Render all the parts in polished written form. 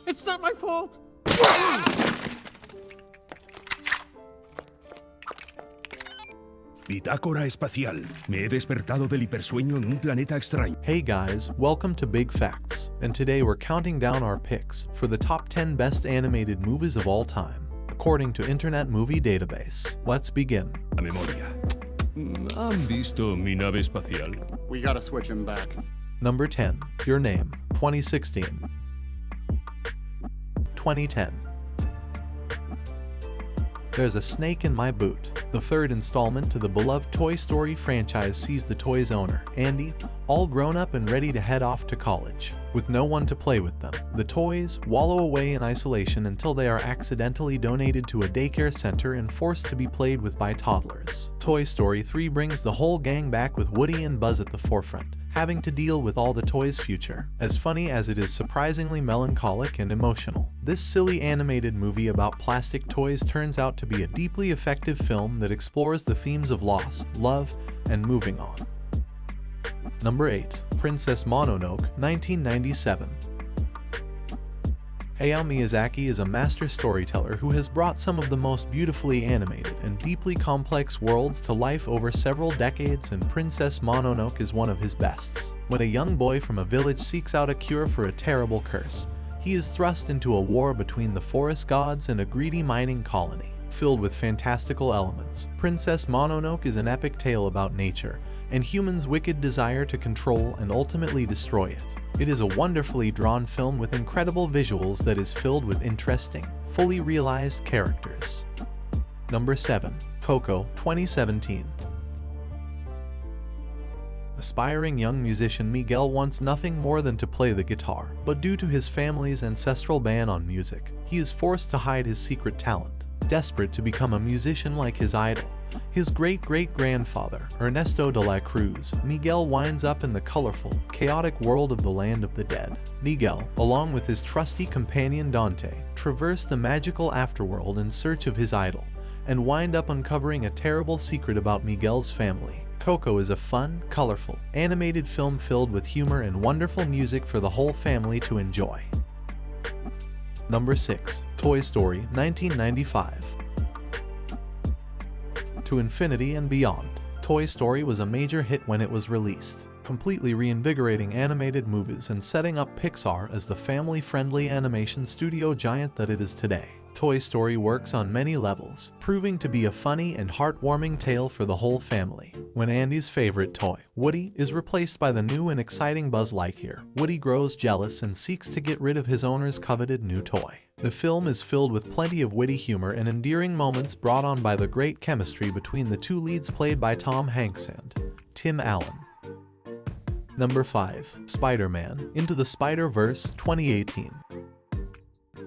It's not my fault. Bitácora espacial. Me he despertado del hipersueño en un planeta extraño. Hey guys, welcome to Big Facts, and today we're counting down our picks for the top 10 best animated movies of all time, according to Internet Movie Database. Let's begin. La memoria. ¿Han visto mi nave espacial? We gotta switch him back. Number 10, Your Name, 2016. 2010. There's a Snake in My Boot. The third installment to the beloved Toy Story franchise sees the toy's owner, Andy, all grown up and ready to head off to college. With no one to play with them, the toys wallow away in isolation until they are accidentally donated to a daycare center and forced to be played with by toddlers. Toy Story 3 brings the whole gang back with Woody and Buzz at the forefront, having to deal with all the toys' future. As funny as it is surprisingly melancholic and emotional, this silly animated movie about plastic toys turns out to be a deeply effective film that explores the themes of loss, love, and moving on. Number 8, Princess Mononoke, 1997. Hayao Miyazaki is a master storyteller who has brought some of the most beautifully animated and deeply complex worlds to life over several decades, and Princess Mononoke is one of his bests. When a young boy from a village seeks out a cure for a terrible curse, he is thrust into a war between the forest gods and a greedy mining colony. Filled with fantastical elements, Princess Mononoke is an epic tale about nature and humans' wicked desire to control and ultimately destroy it. It is a wonderfully drawn film with incredible visuals that is filled with interesting, fully realized characters. Number 7, Coco, 2017. Aspiring young musician Miguel wants nothing more than to play the guitar, but due to his family's ancestral ban on music, he is forced to hide his secret talent. Desperate to become a musician like his idol, his great-great-grandfather, Ernesto de la Cruz, Miguel winds up in the colorful, chaotic world of the Land of the Dead. Miguel, along with his trusty companion Dante, traverse the magical afterworld in search of his idol, and wind up uncovering a terrible secret about Miguel's family. Coco is a fun, colorful, animated film filled with humor and wonderful music for the whole family to enjoy. Number 6, Toy Story, 1995. To infinity and beyond, Toy Story was a major hit when it was released, completely reinvigorating animated movies and setting up Pixar as the family-friendly animation studio giant that it is today. Toy Story works on many levels, proving to be a funny and heartwarming tale for the whole family. When Andy's favorite toy, Woody, is replaced by the new and exciting Buzz Lightyear, Woody grows jealous and seeks to get rid of his owner's coveted new toy. The film is filled with plenty of witty humor and endearing moments brought on by the great chemistry between the two leads played by Tom Hanks and Tim Allen. Number 5, Spider-Man: Into the Spider-Verse, 2018.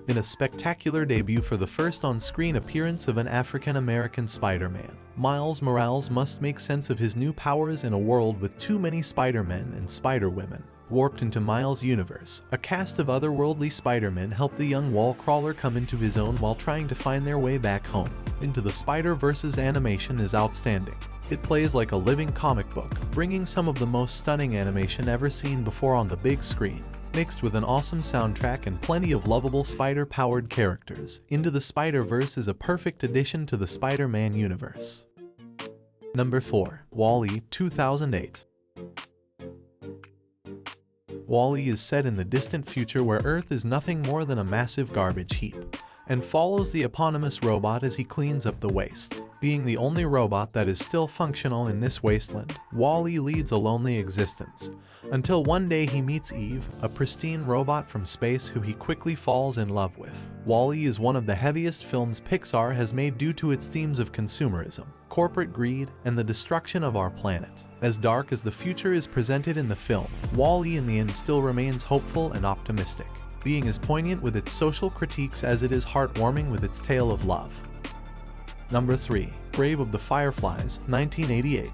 In a spectacular debut for the first on-screen appearance of an African-American Spider-Man, Miles Morales must make sense of his new powers in a world with too many Spider-Men and Spider-Women. Warped into Miles' universe, a cast of otherworldly Spider-Men help the young wall crawler come into his own while trying to find their way back home. Into the Spider-Verse's animation is outstanding. It plays like a living comic book, bringing some of the most stunning animation ever seen before on the big screen. Mixed with an awesome soundtrack and plenty of lovable spider-powered characters, Into the Spider-Verse is a perfect addition to the Spider-Man universe. Number 4, WALL-E, 2008. WALL-E is set in the distant future where Earth is nothing more than a massive garbage heap, and follows the eponymous robot as he cleans up the waste. Being the only robot that is still functional in this wasteland, WALL-E leads a lonely existence, until one day he meets Eve, a pristine robot from space who he quickly falls in love with. WALL-E is one of the heaviest films Pixar has made due to its themes of consumerism, corporate greed, and the destruction of our planet. As dark as the future is presented in the film, WALL-E in the end still remains hopeful and optimistic, being as poignant with its social critiques as it is heartwarming with its tale of love. Number 3, Grave of the Fireflies, 1988.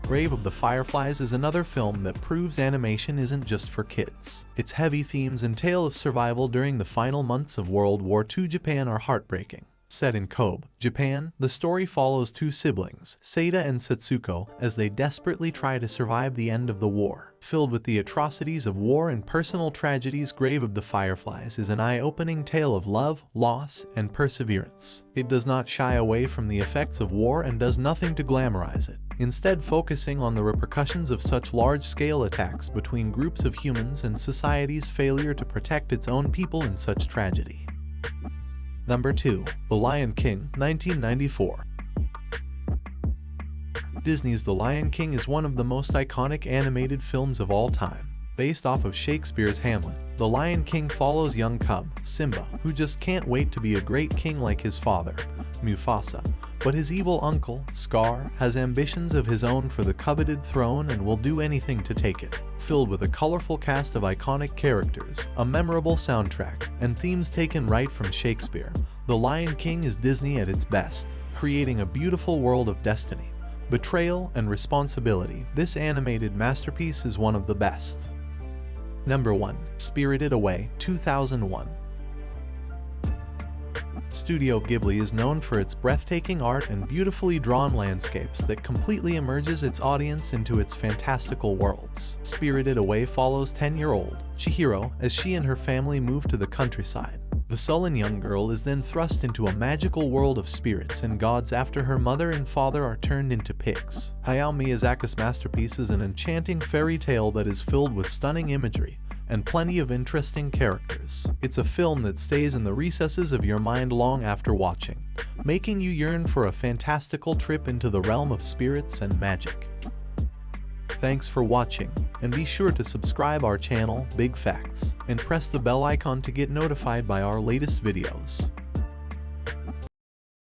Grave of the Fireflies is another film that proves animation isn't just for kids. Its heavy themes and tale of survival during the final months of World War II Japan are heartbreaking. Set in Kobe, Japan, the story follows two siblings, Seita and Setsuko, as they desperately try to survive the end of the war. Filled with the atrocities of war and personal tragedies, Grave of the Fireflies is an eye-opening tale of love, loss, and perseverance. It does not shy away from the effects of war and does nothing to glamorize it, instead focusing on the repercussions of such large-scale attacks between groups of humans and society's failure to protect its own people in such tragedy. Number 2. The Lion King, 1994. Disney's The Lion King is one of the most iconic animated films of all time. Based off of Shakespeare's Hamlet, The Lion King follows young cub, Simba, who just can't wait to be a great king like his father, Mufasa. But his evil uncle, Scar, has ambitions of his own for the coveted throne and will do anything to take it. Filled with a colorful cast of iconic characters, a memorable soundtrack, and themes taken right from Shakespeare, The Lion King is Disney at its best, creating a beautiful world of destiny, betrayal, and responsibility. This animated masterpiece is one of the best. Number 1. Spirited Away, 2001. Studio Ghibli is known for its breathtaking art and beautifully drawn landscapes that completely immerses its audience into its fantastical worlds. Spirited Away follows 10-year-old Chihiro as she and her family move to the countryside. The sullen young girl is then thrust into a magical world of spirits and gods after her mother and father are turned into pigs. Hayao Miyazaki's masterpiece is an enchanting fairy tale that is filled with stunning imagery and plenty of interesting characters. It's a film that stays in the recesses of your mind long after watching, making you yearn for a fantastical trip into the realm of spirits and magic. Thanks for watching, and be sure to subscribe our channel, Big Facts, and press the bell icon to get notified by our latest videos.